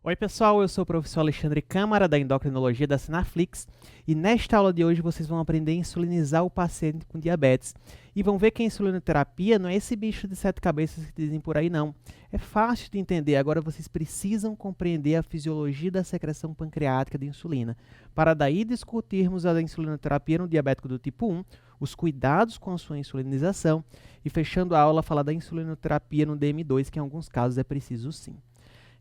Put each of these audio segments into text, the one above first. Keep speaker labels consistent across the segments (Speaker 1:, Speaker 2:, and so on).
Speaker 1: Oi pessoal, eu sou o professor Alexandre Câmara da Endocrinologia da Sinaflix e nesta aula de hoje vocês vão aprender a insulinizar o paciente com diabetes e vão ver que a insulinoterapia não é esse bicho de sete cabeças que dizem por aí não. É fácil de entender, agora vocês precisam compreender a fisiologia da secreção pancreática de insulina para daí discutirmos a insulinoterapia no diabético do tipo 1, os cuidados com a sua insulinização e fechando a aula falar da insulinoterapia no DM2, que em alguns casos é preciso sim.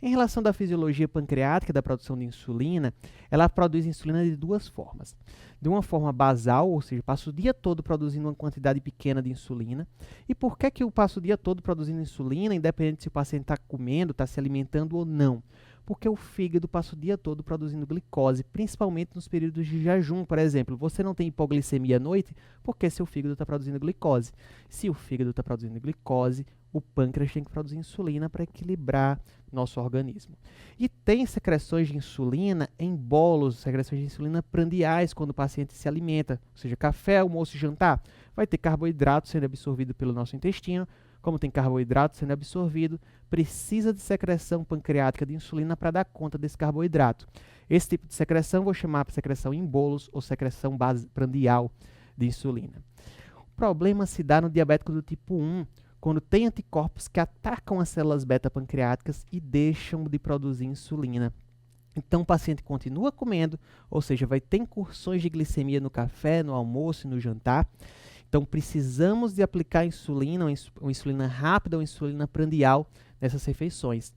Speaker 1: Em relação da fisiologia pancreática da produção de insulina, ela produz insulina de duas formas. De uma forma basal, ou seja, passa o dia todo produzindo uma quantidade pequena de insulina. E por que eu passo o dia todo produzindo insulina, independente se o paciente está comendo, está se alimentando ou não? Porque o fígado passa o dia todo produzindo glicose, principalmente nos períodos de jejum, por exemplo. Você não tem hipoglicemia à noite porque seu fígado está produzindo glicose. Se o fígado está produzindo glicose, o pâncreas tem que produzir insulina para equilibrar nosso organismo. E tem secreções de insulina em bolos, secreções de insulina prandiais quando o paciente se alimenta, ou seja, café, almoço e jantar. Vai ter carboidrato sendo absorvido pelo nosso intestino. Como tem carboidrato sendo absorvido, precisa de secreção pancreática de insulina para dar conta desse carboidrato. Esse tipo de secreção vou chamar de secreção em bolos ou secreção prandial de insulina. O problema se dá no diabético do tipo 1, quando tem anticorpos que atacam as células beta pancreáticas e deixam de produzir insulina. Então o paciente continua comendo, ou seja, vai ter incursões de glicemia no café, no almoço e no jantar. Então precisamos de aplicar insulina, uma insulina rápida ou insulina prandial nessas refeições.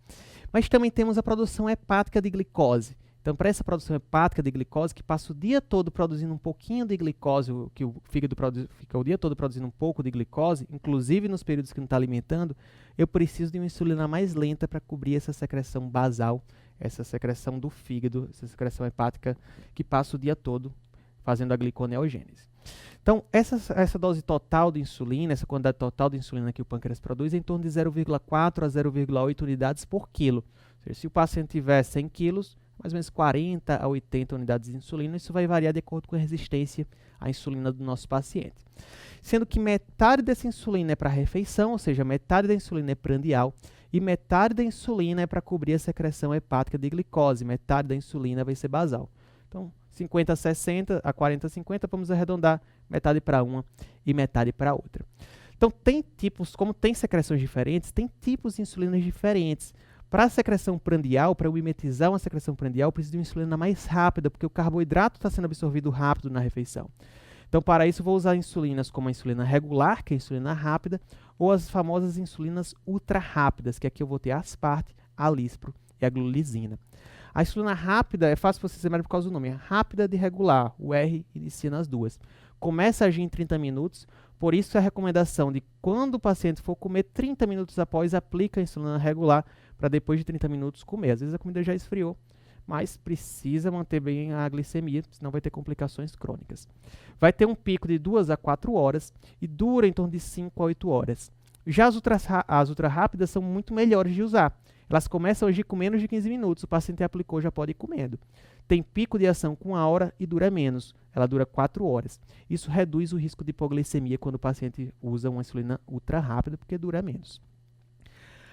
Speaker 1: Mas também temos a produção hepática de glicose. Então, para essa produção hepática de glicose, que passa o dia todo produzindo um pouquinho de glicose, que o fígado fica o dia todo produzindo um pouco de glicose, inclusive nos períodos que não está alimentando, eu preciso de uma insulina mais lenta para cobrir essa secreção basal, essa secreção do fígado, essa secreção hepática que passa o dia todo fazendo a gliconeogênese. Então, essa dose total de insulina, essa quantidade total de insulina que o pâncreas produz é em torno de 0,4 a 0,8 unidades por quilo. Ou seja, se o paciente tiver 100 quilos, mais ou menos 40 a 80 unidades de insulina, isso vai variar de acordo com a resistência à insulina do nosso paciente. Sendo que metade dessa insulina é para a refeição, ou seja, metade da insulina é prandial, e metade da insulina é para cobrir a secreção hepática de glicose, metade da insulina vai ser basal. Então, 50 a 60, a 40 a 50, vamos arredondar, metade para uma e metade para outra. Então, tem tipos, como tem secreções diferentes, tem tipos de insulinas diferentes. Para a secreção prandial, para eu mimetizar uma secreção prandial, eu preciso de uma insulina mais rápida, porque o carboidrato está sendo absorvido rápido na refeição. Então, para isso, vou usar insulinas como a insulina regular, que é a insulina rápida, ou as famosas insulinas ultra rápidas, que aqui eu vou ter a aspartate, a lispro e a glulisina. A insulina rápida é fácil você lembrar por causa do nome, é rápida de regular, o R inicia nas duas. Começa a agir em 30 minutos, por isso a recomendação de quando o paciente for comer 30 minutos após, aplica a insulina regular para depois de 30 minutos comer. Às vezes a comida já esfriou, mas precisa manter bem a glicemia, senão vai ter complicações crônicas. Vai ter um pico de 2 a 4 horas e dura em torno de 5 a 8 horas. Já as ultra rápidas são muito melhores de usar. Elas começam a agir com menos de 15 minutos, o paciente aplicou, já pode ir comendo. Tem pico de ação com 1 hora e dura menos, ela dura 4 horas. Isso reduz o risco de hipoglicemia quando o paciente usa uma insulina ultra rápida, porque dura menos.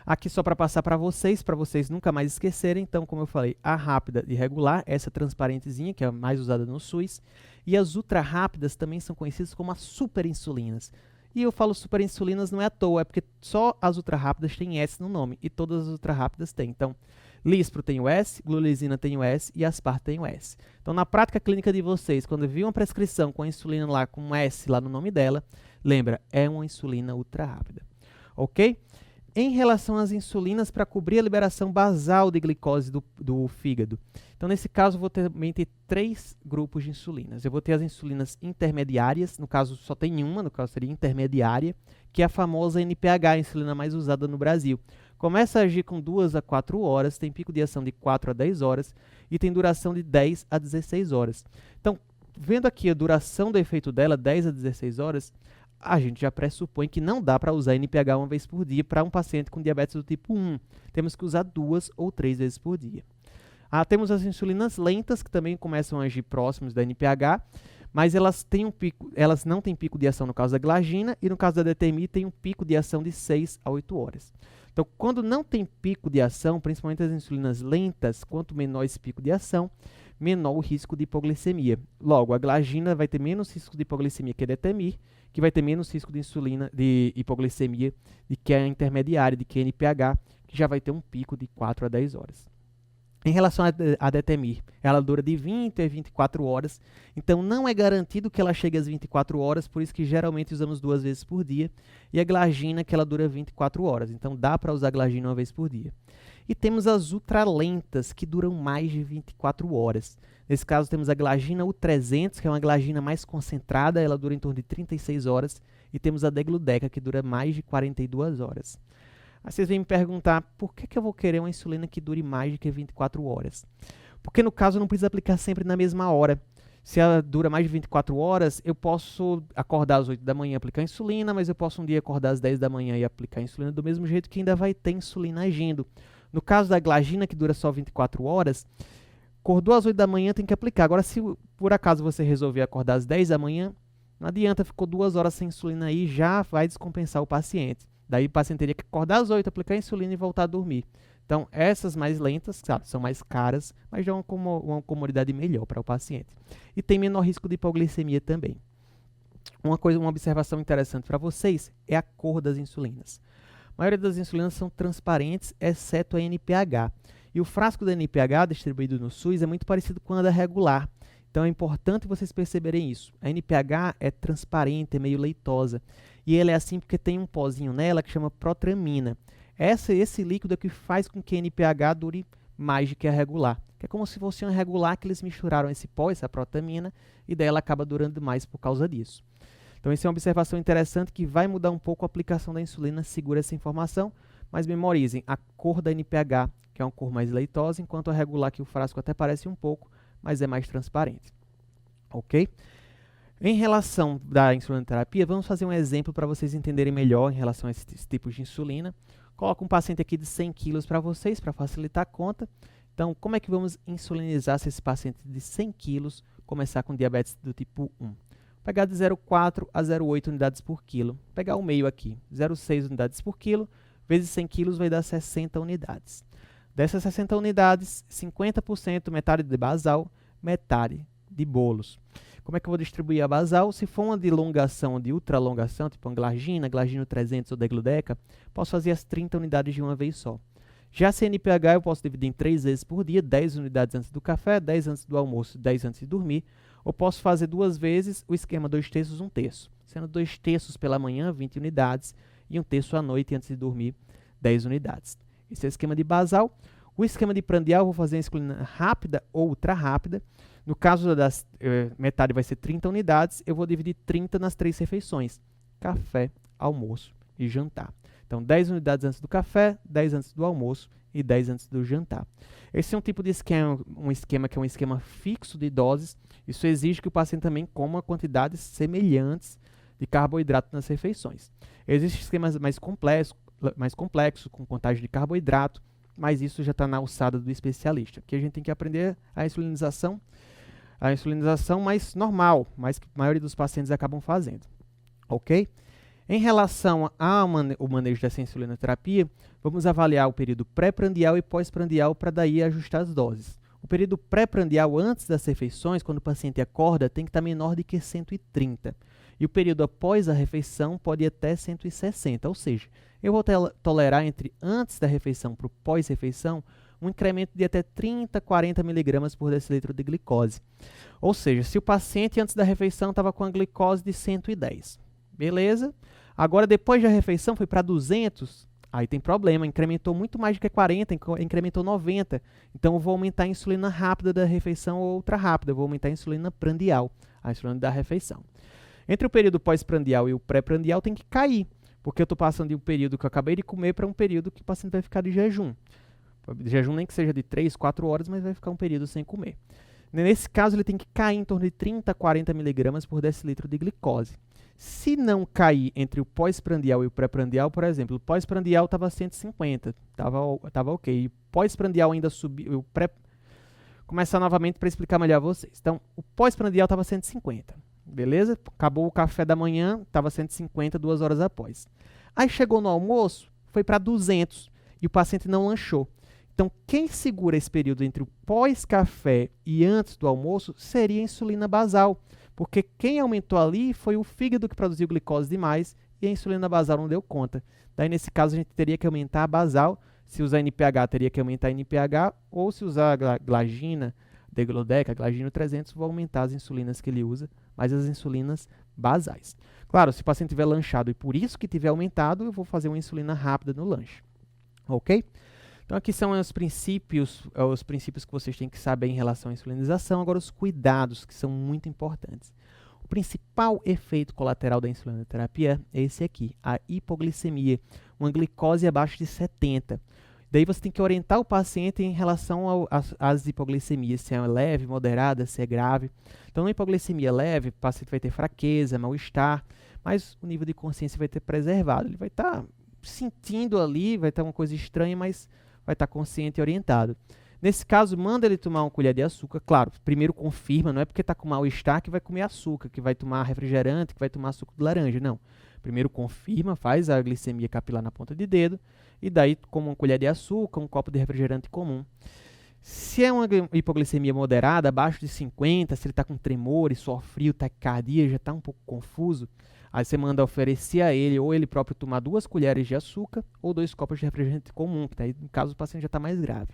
Speaker 1: Aqui só para passar para vocês nunca mais esquecerem, então, como eu falei, a rápida e regular, essa transparentezinha, que é a mais usada no SUS, e as ultra rápidas também são conhecidas como as superinsulinas. E eu falo superinsulinas não é à toa, é porque só as ultra rápidas têm S no nome, e todas as ultra rápidas têm. Então, lispro tem o S, glulisina tem o S e aspartate tem o S. Então, na prática clínica de vocês, quando vir uma prescrição com a insulina lá com um S lá no nome dela, lembra, é uma insulina ultra rápida. Ok? Em relação às insulinas para cobrir a liberação basal de glicose do fígado. Então, nesse caso, eu vou também ter 3 grupos de insulinas. Eu vou ter as insulinas intermediárias, no caso só tem uma, no caso seria intermediária, que é a famosa NPH, a insulina mais usada no Brasil. Começa a agir com 2 a 4 horas, tem pico de ação de 4 a 10 horas e tem duração de 10 a 16 horas. Então, vendo aqui a duração do efeito dela, 10 a 16 horas, a gente já pressupõe que não dá para usar NPH uma vez por dia para um paciente com diabetes do tipo 1. Temos que usar 2 ou 3 vezes por dia. Temos as insulinas lentas, que também começam a agir próximos da NPH, mas elas não têm pico de ação no caso da glagina e no caso da DTMI tem um pico de ação de 6 a 8 horas. Então, quando não tem pico de ação, principalmente as insulinas lentas, quanto menor esse pico de ação, menor o risco de hipoglicemia. Logo, a glargina vai ter menos risco de hipoglicemia que a detemir, que vai ter menos risco de hipoglicemia de que a intermediária, de que a NPH, que já vai ter um pico de 4 a 10 horas. Em relação à detemir, ela dura de 20 a 24 horas, então não é garantido que ela chegue às 24 horas, por isso que geralmente usamos 2 vezes por dia, e a glargina que ela dura 24 horas, então dá para usar a glargina 1 vez por dia. E temos as ultralentas, que duram mais de 24 horas. Nesse caso temos a glargina U300, que é uma glargina mais concentrada, ela dura em torno de 36 horas, e temos a degludeca, que dura mais de 42 horas. Aí vocês vêm me perguntar, por que eu vou querer uma insulina que dure mais de que 24 horas? Porque no caso não precisa aplicar sempre na mesma hora. Se ela dura mais de 24 horas, eu posso acordar às 8 da manhã e aplicar insulina, mas eu posso um dia acordar às 10 da manhã e aplicar insulina do mesmo jeito que ainda vai ter insulina agindo. No caso da glargina, que dura só 24 horas, acordou às 8 da manhã, tem que aplicar. Agora, se por acaso você resolver acordar às 10 da manhã, não adianta, ficou 2 horas sem insulina aí, já vai descompensar o paciente. Daí o paciente teria que acordar às 8, aplicar a insulina e voltar a dormir. Então, essas mais lentas, sabe, são mais caras, mas dão uma comodidade melhor para o paciente. E tem menor risco de hipoglicemia também. Uma observação interessante para vocês é a cor das insulinas. A maioria das insulinas são transparentes, exceto a NPH. E o frasco da NPH distribuído no SUS é muito parecido com a da regular. Então é importante vocês perceberem isso. A NPH é transparente, é meio leitosa. E ela é assim porque tem um pozinho nela que chama protramina. Esse líquido é que faz com que a NPH dure mais do que a regular. Que é como se fosse uma regular que eles misturaram esse pó, essa protamina, e daí ela acaba durando mais por causa disso. Então, essa é uma observação interessante que vai mudar um pouco a aplicação da insulina, segura essa informação, mas memorizem a cor da NPH, que é uma cor mais leitosa, enquanto a regular, que o frasco até parece um pouco, mas é mais transparente. Ok? Em relação da insulinoterapia, vamos fazer um exemplo para vocês entenderem melhor em relação a esses tipos de insulina. Coloco um paciente aqui de 100 quilos para vocês, para facilitar a conta. Então, como é que vamos insulinizar se esse paciente de 100 quilos começar com diabetes do tipo 1? Vou pegar de 0,4 a 0,8 unidades por quilo. Vou pegar o meio aqui, 0,6 unidades por quilo, vezes 100 quilos vai dar 60 unidades. Dessas 60 unidades, 50% metade de basal, metade de bolos. Como é que eu vou distribuir a basal? Se for uma de longação ou de ultralongação, tipo uma glargina 300 ou degludeca, posso fazer as 30 unidades de uma vez só. Já se NPH eu posso dividir em 3 vezes por dia, 10 unidades antes do café, 10 antes do almoço, 10 antes de dormir. Ou posso fazer 2 vezes o esquema 2/3, 1/3. Sendo 2/3 pela manhã, 20 unidades, e 1/3 à noite antes de dormir, 10 unidades. Esse é o esquema de basal. O esquema de prandial, eu vou fazer a insulina rápida ou ultra rápida. No caso das metade vai ser 30 unidades, eu vou dividir 30 nas 3 refeições: café, almoço e jantar. Então, 10 unidades antes do café, 10 antes do almoço e 10 antes do jantar. Esse é um tipo de esquema, que é um esquema fixo de doses. Isso exige que o paciente também coma quantidades semelhantes de carboidrato nas refeições. Existem esquemas mais complexos, com contagem de carboidrato, mas isso já está na alçada do especialista. Aqui a gente tem que aprender a insulinização mais normal, mas que a maioria dos pacientes acabam fazendo. Ok? Em relação ao manejo dessa insulinoterapia, vamos avaliar o período pré-prandial e pós-prandial para daí ajustar as doses. O período pré-prandial antes das refeições, quando o paciente acorda, tem que estar menor do que 130. E o período após a refeição pode ir até 160, ou seja, eu vou tolerar entre antes da refeição para o pós-refeição um incremento de até 30 a 40 mg por decilitro de glicose. Ou seja, se o paciente antes da refeição estava com a glicose de 110, beleza? Agora, depois da refeição, foi para 200, aí tem problema, incrementou muito mais do que 40, incrementou 90. Então, eu vou aumentar a insulina rápida da refeição ou ultra rápida, eu vou aumentar a insulina prandial, a insulina da refeição. Entre o período pós-prandial e o pré-prandial tem que cair, porque eu estou passando de um período que eu acabei de comer para um período que o paciente vai ficar de jejum. De jejum nem que seja de 3, 4 horas, mas vai ficar um período sem comer. Nesse caso, ele tem que cair em torno de 30 a 40 mg por decilitro de glicose. Se não cair entre o pós-prandial e o pré-prandial, por exemplo, o pós-prandial estava 150, estava ok. O pós-prandial ainda subiu, começar novamente para explicar melhor a vocês. Então, o pós-prandial estava 150, beleza? Acabou o café da manhã, estava 150 2 horas após. Aí chegou no almoço, foi para 200 e o paciente não lanchou. Então, quem segura esse período entre o pós-café e antes do almoço seria a insulina basal, porque quem aumentou ali foi o fígado que produziu glicose demais e a insulina basal não deu conta. Daí, nesse caso, a gente teria que aumentar a basal. Se usar NPH, teria que aumentar a NPH, ou se usar a glagina, degludec, a glagina 300, vou aumentar as insulinas que ele usa, mas as insulinas basais. Claro, se o paciente tiver lanchado e por isso que tiver aumentado, eu vou fazer uma insulina rápida no lanche. Ok? Então, aqui são os princípios que vocês têm que saber em relação à insulinização. Agora, os cuidados, que são muito importantes. O principal efeito colateral da insulinoterapia é esse aqui, a hipoglicemia, uma glicose abaixo de 70. Daí você tem que orientar o paciente em relação às hipoglicemias, se é leve, moderada, se é grave. Então, na hipoglicemia leve, o paciente vai ter fraqueza, mal-estar, mas o nível de consciência vai ter preservado. Ele vai estar sentindo ali, vai estar uma coisa estranha, mas vai estar consciente e orientado. Nesse caso, manda ele tomar uma colher de açúcar. Claro, primeiro confirma, não é porque está com mal-estar que vai comer açúcar, que vai tomar refrigerante, que vai tomar suco de laranja, não. Primeiro confirma, faz a glicemia capilar na ponta de dedo, e daí como uma colher de açúcar, um copo de refrigerante comum. Se é uma hipoglicemia moderada, abaixo de 50, se ele está com tremores, suor frio, taquicardia, já está um pouco confuso, aí você manda oferecer a ele ou ele próprio tomar 2 colheres de açúcar ou 2 copos de refrigerante comum, que daí, no caso, o paciente já está mais grave.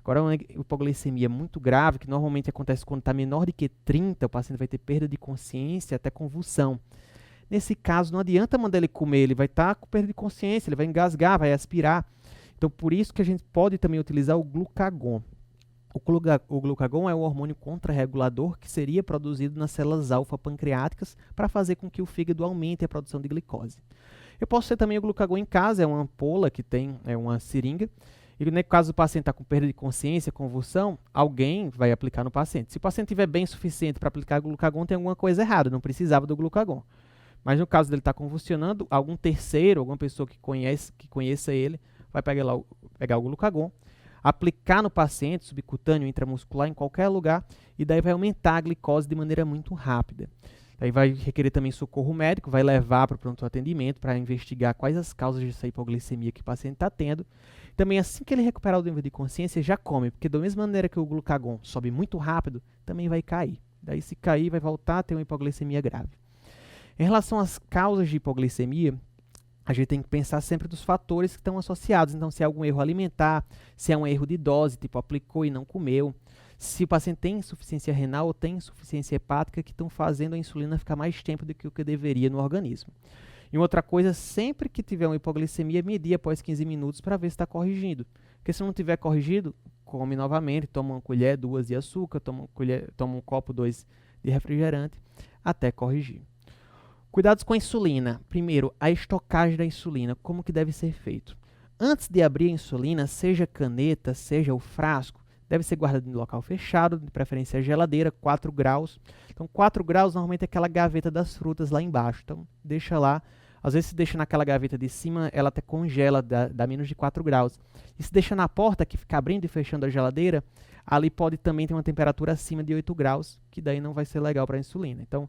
Speaker 1: Agora, uma hipoglicemia muito grave, que normalmente acontece quando está menor de que 30, o paciente vai ter perda de consciência, até convulsão. Nesse caso, não adianta mandar ele comer, ele vai estar com perda de consciência, ele vai engasgar, vai aspirar. Então, por isso que a gente pode também utilizar o glucagon. O glucagon é o hormônio contrarregulador que seria produzido nas células alfa-pancreáticas para fazer com que o fígado aumente a produção de glicose. Eu posso ter também o glucagon em casa, é uma ampola que tem uma seringa. E no caso do paciente está com perda de consciência, convulsão, alguém vai aplicar no paciente. Se o paciente estiver bem suficiente para aplicar o glucagon, tem alguma coisa errada, não precisava do glucagon. Mas no caso dele estar convulsionando, algum terceiro, alguma pessoa que conheça ele, vai pegar o glucagon, aplicar no paciente, subcutâneo, intramuscular, em qualquer lugar, e daí vai aumentar a glicose de maneira muito rápida. Daí vai requerer também socorro médico, vai levar para o pronto atendimento para investigar quais as causas dessa hipoglicemia que o paciente está tendo. Também assim que ele recuperar o nível de consciência, já come, porque da mesma maneira que o glucagon sobe muito rápido, também vai cair. Daí se cair, vai voltar a ter uma hipoglicemia grave. Em relação às causas de hipoglicemia, a gente tem que pensar sempre dos fatores que estão associados. Então, se é algum erro alimentar, se é um erro de dose, tipo aplicou e não comeu, se o paciente tem insuficiência renal ou tem insuficiência hepática que estão fazendo a insulina ficar mais tempo do que o que deveria no organismo. E outra coisa, sempre que tiver uma hipoglicemia, medir após 15 minutos para ver se está corrigindo. Porque se não tiver corrigido, come novamente, toma uma colher, 2 de açúcar, toma um copo, 2 de refrigerante, até corrigir. Cuidados com a insulina. Primeiro, a estocagem da insulina, como que deve ser feito? Antes de abrir a insulina, seja caneta, seja o frasco, deve ser guardado em local fechado, de preferência a geladeira, 4 graus. Então, 4 graus normalmente é aquela gaveta das frutas lá embaixo. Então, deixa lá. Às vezes, se deixa naquela gaveta de cima, ela até congela, dá menos de 4 graus. E se deixa na porta, que fica abrindo e fechando a geladeira, ali pode também ter uma temperatura acima de 8 graus, que daí não vai ser legal para a insulina. Então,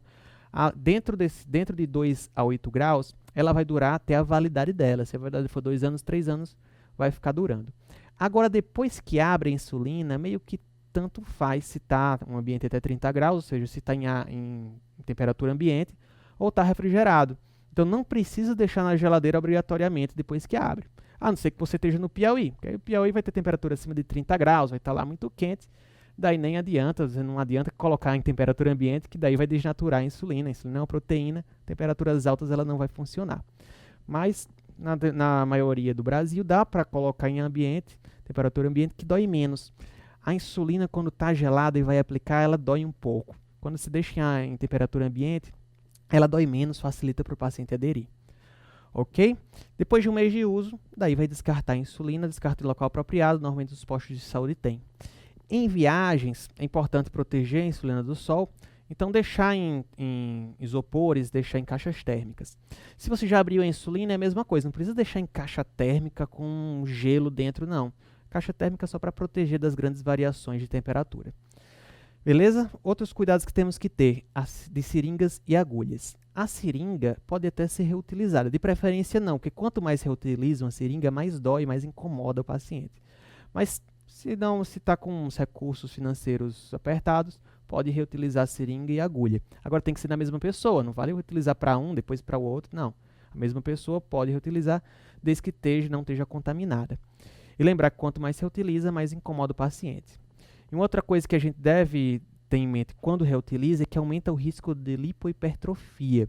Speaker 1: dentro de 2 a 8 graus, ela vai durar até a validade dela. Se a validade for 2 anos, 3 anos, vai ficar durando. Agora, depois que abre a insulina, meio que tanto faz se está um ambiente até 30 graus, ou seja, se está em temperatura ambiente, ou está refrigerado. Então, não precisa deixar na geladeira obrigatoriamente depois que abre. A não ser que você esteja no Piauí, porque aí o Piauí vai ter temperatura acima de 30 graus, vai estar lá muito quente, daí nem adianta, não adianta colocar em temperatura ambiente, que daí vai desnaturar a insulina. A insulina é uma proteína, temperaturas altas ela não vai funcionar. Mas, na maioria do Brasil, dá para colocar em ambiente, temperatura ambiente, que dói menos. A insulina, quando está gelada e vai aplicar, ela dói um pouco. Quando se deixa em temperatura ambiente, ela dói menos, facilita para o paciente aderir. Ok? Depois de um mês de uso, daí vai descartar a insulina, descarta em local apropriado, normalmente os postos de saúde têm. Em viagens, é importante proteger a insulina do sol, então deixar em isopores, deixar em caixas térmicas. Se você já abriu a insulina, é a mesma coisa, não precisa deixar em caixa térmica com gelo dentro, não. Caixa térmica só para proteger das grandes variações de temperatura. Beleza? Outros cuidados que temos que ter de seringas e agulhas. A seringa pode até ser reutilizada, de preferência não, porque quanto mais reutiliza uma seringa, mais dói, mais incomoda o paciente. Mas se não, se está com os recursos financeiros apertados, pode reutilizar a seringa e a agulha. Agora tem que ser na mesma pessoa, não vale reutilizar para um, depois para o outro, não. A mesma pessoa pode reutilizar, desde que não esteja contaminada. E lembrar que quanto mais se reutiliza, mais incomoda o paciente. E uma outra coisa que a gente deve ter em mente quando reutiliza é que aumenta o risco de lipohipertrofia.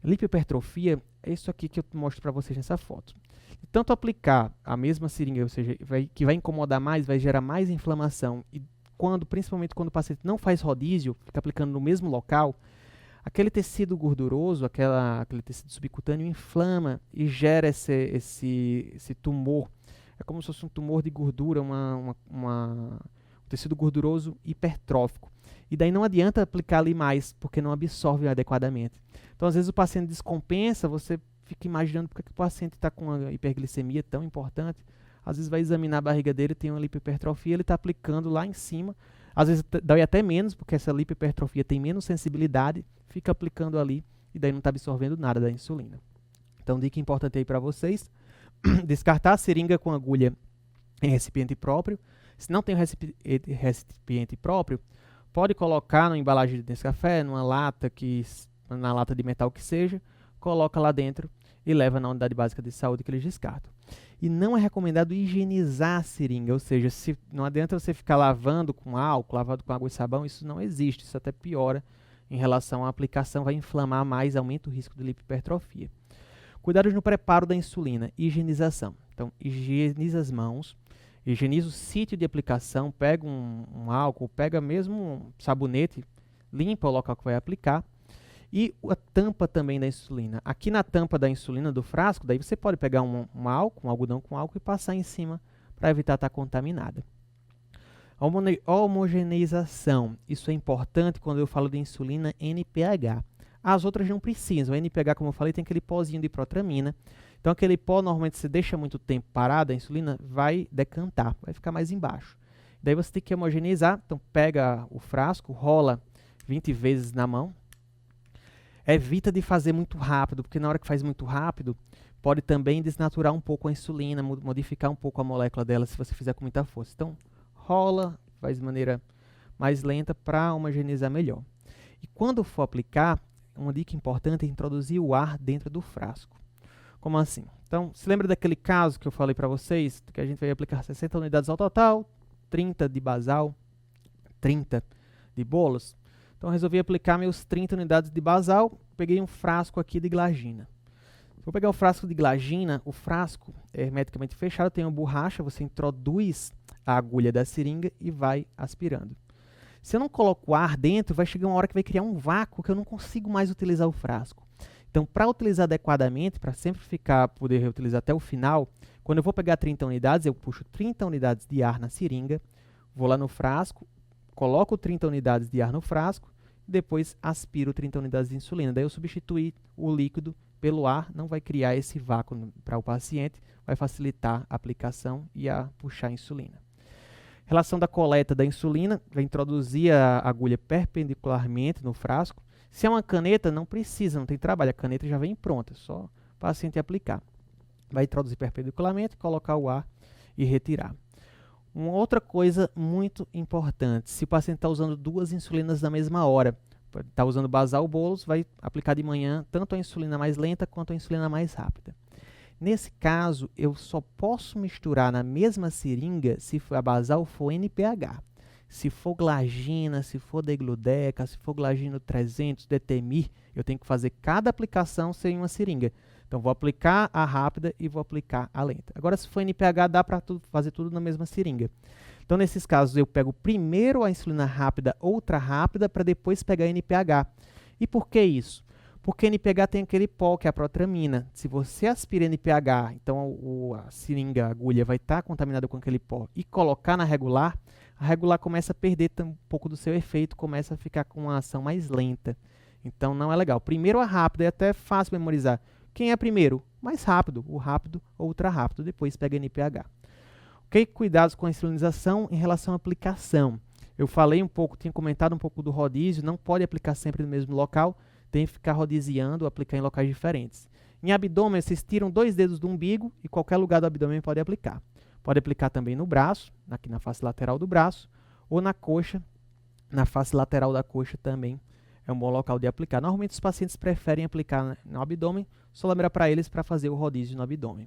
Speaker 1: Lipohipertrofia é isso aqui que eu mostro para vocês nessa foto. E tanto aplicar a mesma seringa, ou seja, que vai incomodar mais, vai gerar mais inflamação, e principalmente quando o paciente não faz rodízio, fica aplicando no mesmo local, aquele tecido gorduroso, aquele tecido subcutâneo inflama e gera esse tumor. É como se fosse um tumor de gordura, um tecido gorduroso hipertrófico. E daí não adianta aplicar ali mais, porque não absorve adequadamente. Então, às vezes o paciente descompensa, você fica imaginando por que o paciente está com uma hiperglicemia tão importante. Às vezes vai examinar a barriga dele, tem uma lipohipertrofia, ele está aplicando lá em cima. Às vezes dói até menos, porque essa lipohipertrofia tem menos sensibilidade, fica aplicando ali e daí não está absorvendo nada da insulina. Então, dica importante aí para vocês, descartar a seringa com agulha em recipiente próprio. Se não tem recipiente próprio, pode colocar na embalagem de Nescafé, na lata de metal que seja, coloca lá dentro e leva na unidade básica de saúde que eles descartam. E não é recomendado higienizar a seringa, ou seja, não adianta você ficar lavando com álcool, lavando com água e sabão, isso não existe, isso até piora em relação à aplicação, vai inflamar mais, aumenta o risco de lipohipertrofia. Cuidados no preparo da insulina, higienização. Então, higieniza as mãos, higieniza o sítio de aplicação, pega um álcool, pega mesmo um sabonete, limpa o local que vai aplicar. E a tampa também da insulina. Aqui na tampa da insulina do frasco, daí você pode pegar um algodão com álcool e passar em cima para evitar estar contaminada. Homogeneização. Isso é importante quando eu falo de insulina NPH. As outras não precisam. O NPH, como eu falei, tem aquele pozinho de protramina. Então, aquele pó, normalmente, se deixa muito tempo parado, a insulina vai decantar, vai ficar mais embaixo. Daí você tem que homogeneizar. Então, pega o frasco, rola 20 vezes na mão. Evita de fazer muito rápido, porque na hora que faz muito rápido, pode também desnaturar um pouco a insulina, modificar um pouco a molécula dela se você fizer com muita força. Então, rola, faz de maneira mais lenta para homogeneizar melhor. E quando for aplicar, uma dica importante é introduzir o ar dentro do frasco. Como assim? Então, se lembra daquele caso que eu falei para vocês, que a gente vai aplicar 60 unidades ao total, 30 de basal, 30 de bolos? Então, eu resolvi aplicar meus 30 unidades de basal, peguei um frasco aqui de glagina. Vou pegar o frasco de glagina, o frasco é hermeticamente fechado, tem uma borracha, você introduz a agulha da seringa e vai aspirando. Se eu não coloco ar dentro, vai chegar uma hora que vai criar um vácuo que eu não consigo mais utilizar o frasco. Então, para utilizar adequadamente, para sempre poder reutilizar até o final, quando eu vou pegar 30 unidades, eu puxo 30 unidades de ar na seringa, vou lá no frasco, coloco 30 unidades de ar no frasco, e depois aspiro 30 unidades de insulina. Daí eu substituí o líquido pelo ar, não vai criar esse vácuo para o paciente, vai facilitar a aplicação e a puxar a insulina. Relação da coleta da insulina, vai introduzir a agulha perpendicularmente no frasco. Se é uma caneta, não precisa, não tem trabalho, a caneta já vem pronta, só o paciente aplicar. Vai introduzir perpendicularmente, colocar o ar e retirar. Uma outra coisa muito importante, se o paciente está usando duas insulinas na mesma hora, está usando basal bolos, vai aplicar de manhã tanto a insulina mais lenta quanto a insulina mais rápida. Nesse caso, eu só posso misturar na mesma seringa se a basal for NPH. Se for glagina, se for degludeca, se for glagino 300, detemir, eu tenho que fazer cada aplicação sem uma seringa. Então, vou aplicar a rápida e vou aplicar a lenta. Agora, se for NPH, dá para fazer tudo na mesma seringa. Então, nesses casos, eu pego primeiro a insulina rápida, ultra rápida, para depois pegar a NPH. E por que isso? Porque NPH tem aquele pó, que é a protramina. Se você aspira NPH, então a seringa, a agulha, vai estar contaminada com aquele pó, e colocar na regular, a regular começa a perder um pouco do seu efeito, começa a ficar com uma ação mais lenta. Então, não é legal. Primeiro a rápida, é até fácil memorizar. Quem é primeiro? Mais rápido, o rápido ou ultra rápido, depois pega NPH. Ok? Cuidados com a insulinização em relação à aplicação. Eu falei um pouco, tinha comentado um pouco do rodízio, não pode aplicar sempre no mesmo local, tem que ficar rodiziando, aplicar em locais diferentes. Em abdômen, vocês tiram 2 dedos do umbigo e qualquer lugar do abdômen pode aplicar. Pode aplicar também no braço, aqui na face lateral do braço, ou na coxa, na face lateral da coxa também é um bom local de aplicar. Normalmente os pacientes preferem aplicar no abdômen, só lembrar para eles para fazer o rodízio no abdômen.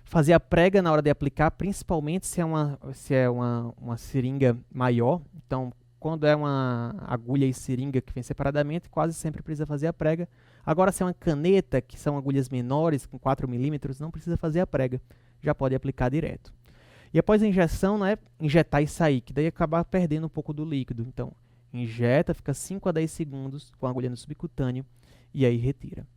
Speaker 1: Fazer a prega na hora de aplicar, principalmente se é uma seringa maior. Então, quando é uma agulha e seringa que vem separadamente, quase sempre precisa fazer a prega. Agora, se é uma caneta, que são agulhas menores, com 4 milímetros, não precisa fazer a prega, já pode aplicar direto. E após a injeção, não é injetar e sair, que daí acabar perdendo um pouco do líquido. Então, injeta, fica 5 a 10 segundos com a agulha no subcutâneo e aí retira.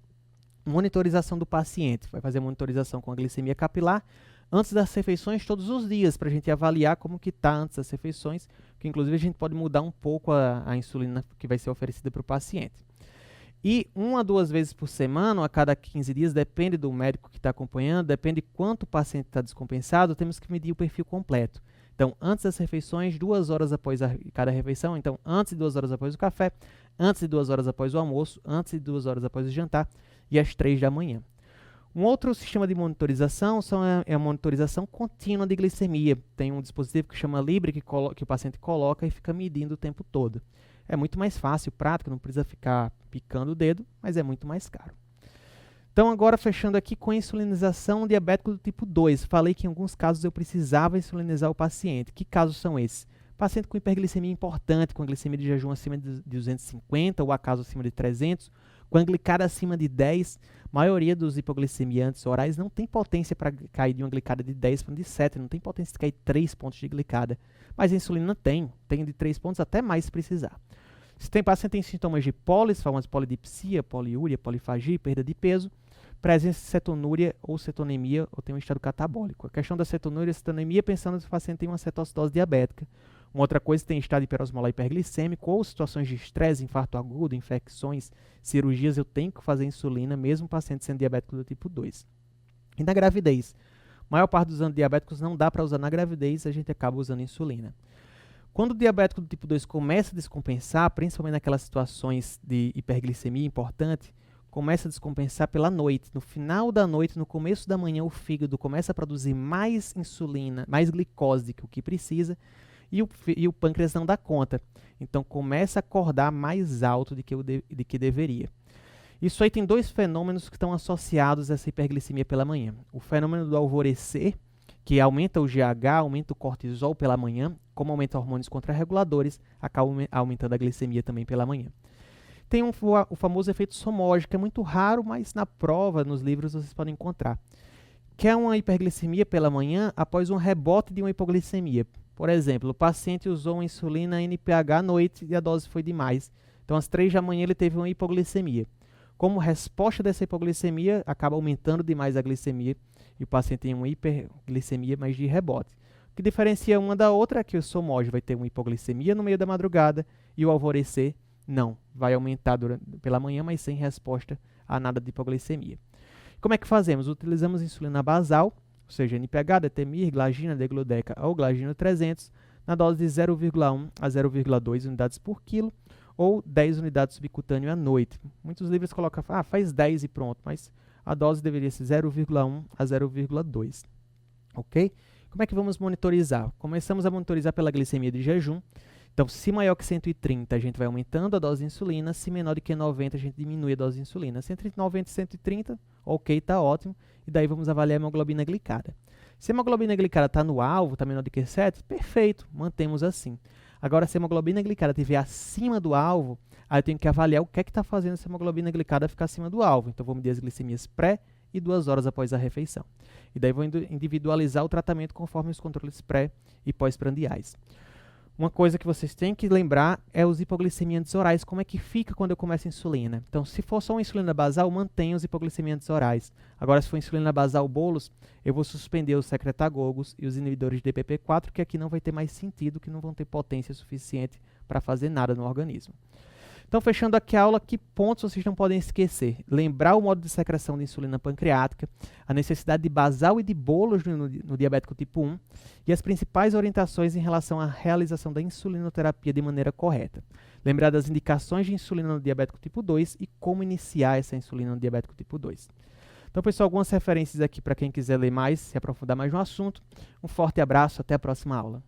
Speaker 1: Monitorização do paciente. Vai fazer a monitorização com a glicemia capilar antes das refeições todos os dias, para a gente avaliar como que está antes das refeições, que inclusive a gente pode mudar um pouco a insulina que vai ser oferecida para o paciente. E 1 a 2 vezes por semana, ou a cada 15 dias, depende do médico que está acompanhando, depende de quanto o paciente está descompensado, temos que medir o perfil completo. Então, antes das refeições, 2 horas após cada refeição, então antes de 2 horas após o café, antes de 2 horas após o almoço, antes de 2 horas após o jantar e às 3 da manhã. Um outro sistema de monitorização é a monitorização contínua de glicemia. Tem um dispositivo que chama Libre, que o paciente coloca e fica medindo o tempo todo. É muito mais fácil, prático, não precisa ficar picando o dedo, mas é muito mais caro. Então, agora fechando aqui com a insulinização diabético do tipo 2. Falei que em alguns casos eu precisava insulinizar o paciente. Que casos são esses? Paciente com hiperglicemia importante, com a glicemia de jejum acima de 250 ou acaso acima de 300, com a glicada acima de 10, a maioria dos hipoglicemiantes orais não tem potência para cair de uma glicada de 10 para de 7, não tem potência de cair 3 pontos de glicada, mas a insulina tem de 3 pontos até mais se precisar. Se tem paciente tem sintomas de pólis, famosa polidipsia, poliúria, polifagia, perda de peso, presença de cetonúria ou cetonemia, ou tem um estado catabólico. A questão da cetonúria e cetonemia, pensando se o paciente tem uma cetoacidose diabética. Uma outra coisa, tem estado hiperosmolar hiperglicêmico ou situações de estresse, infarto agudo, infecções, cirurgias, eu tenho que fazer insulina, mesmo o paciente sendo diabético do tipo 2. E na gravidez? A maior parte dos antidiabéticos não dá para usar na gravidez, a gente acaba usando insulina. Quando o diabético do tipo 2 começa a descompensar, principalmente naquelas situações de hiperglicemia importante, começa a descompensar pela noite. No final da noite, no começo da manhã, o fígado começa a produzir mais insulina, mais glicose do que o que precisa, e o pâncreas não dá conta. Então, começa a acordar mais alto do que deveria. Isso aí tem 2 fenômenos que estão associados a essa hiperglicemia pela manhã. O fenômeno do alvorecer, que aumenta o GH, aumenta o cortisol pela manhã, como aumenta hormônios contrarreguladores, acaba aumentando a glicemia também pela manhã. Tem o famoso efeito Somogy, que é muito raro, mas na prova, nos livros, vocês podem encontrar, que é uma hiperglicemia pela manhã após um rebote de uma hipoglicemia. Por exemplo, o paciente usou uma insulina NPH à noite e a dose foi demais. Então, às 3 da manhã, ele teve uma hipoglicemia. Como resposta dessa hipoglicemia, acaba aumentando demais a glicemia e o paciente tem uma hiperglicemia, mas de rebote. O que diferencia uma da outra é que o Somogy vai ter uma hipoglicemia no meio da madrugada e o alvorecer não. Vai aumentar pela manhã, mas sem resposta a nada de hipoglicemia. Como é que fazemos? Utilizamos insulina basal, ou seja, NPH, Detemir, Glagina, Degludeca ou Glagina 300, na dose de 0,1 a 0,2 unidades por quilo, ou 10 unidades subcutâneo à noite. Muitos livros colocam, faz 10 e pronto, mas a dose deveria ser 0,1 a 0,2. Ok? Como é que vamos monitorizar? Começamos a monitorizar pela glicemia de jejum. Então, se maior que 130, a gente vai aumentando a dose de insulina. Se menor do que 90, a gente diminui a dose de insulina. Se entre 90 e 130, ok, está ótimo. E daí vamos avaliar a hemoglobina glicada. Se a hemoglobina glicada está no alvo, está menor do que 7, perfeito, mantemos assim. Agora, se a hemoglobina glicada estiver acima do alvo, aí eu tenho que avaliar o que é que está fazendo essa hemoglobina glicada ficar acima do alvo. Então, vou medir as glicemias pré e 2 horas após a refeição. E daí vou individualizar o tratamento conforme os controles pré e pós-prandiais. Uma coisa que vocês têm que lembrar é os hipoglicemiantes orais, como é que fica quando eu começo a insulina. Então, se for só uma insulina basal, mantenha os hipoglicemiantes orais. Agora, se for insulina basal bolos, eu vou suspender os secretagogos e os inibidores de DPP-4, que aqui não vai ter mais sentido, que não vão ter potência suficiente para fazer nada no organismo. Então, fechando aqui a aula, que pontos vocês não podem esquecer? Lembrar o modo de secreção de insulina pancreática, a necessidade de basal e de bolos no diabético tipo 1 e as principais orientações em relação à realização da insulinoterapia de maneira correta. Lembrar das indicações de insulina no diabético tipo 2 e como iniciar essa insulina no diabético tipo 2. Então, pessoal, algumas referências aqui para quem quiser ler mais, se aprofundar mais no assunto. Um forte abraço, até a próxima aula.